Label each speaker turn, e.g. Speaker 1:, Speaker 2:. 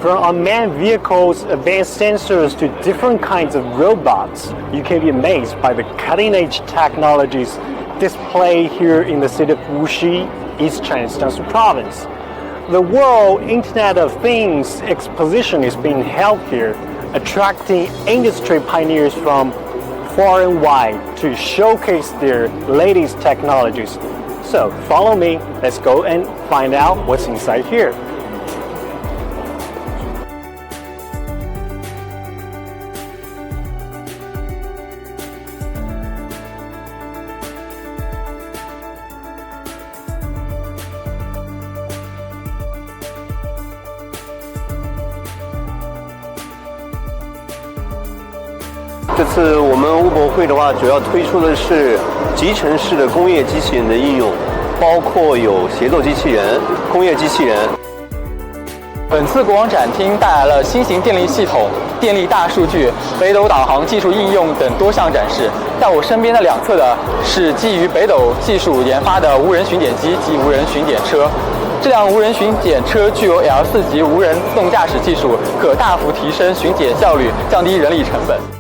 Speaker 1: From unmanned vehicles, advanced sensors to different kinds of robots, you can be amazed by the cutting-edge technologies displayed here in the city of Wooxi, East China's Jiangsu province. The World Internet of Things exposition is being held here, attracting industry pioneers from far and wide to showcase their latest technologies. So follow me, let's go and find out what's inside here.
Speaker 2: 这次我们物博会的话，主要推出的是集成式的工业机器人的应用，包括有协作机器人、工业机器人。
Speaker 3: 本次国网展厅带来了新型电力系统、电力大数据、北斗导航技术应用等多项展示。在我身边的两侧的是基于北斗技术研发的无人巡检机及无人巡检车。这辆无人巡检车具有 L4级无人自动驾驶技术，可大幅提升巡检效率，降低人力成本。